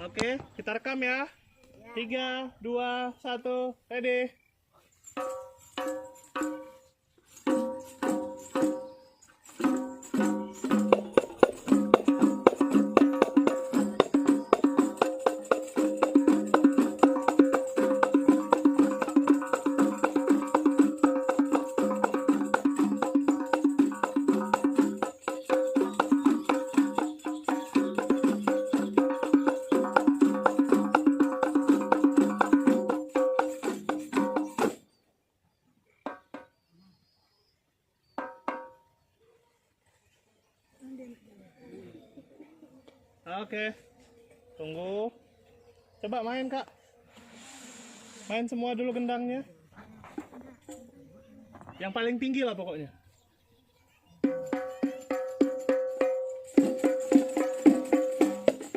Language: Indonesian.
Oke, kita rekam ya. 3, 2, 1, ready. Oke, tunggu. Coba main, Kak. Main semua dulu gendangnya. Yang paling tinggi lah pokoknya.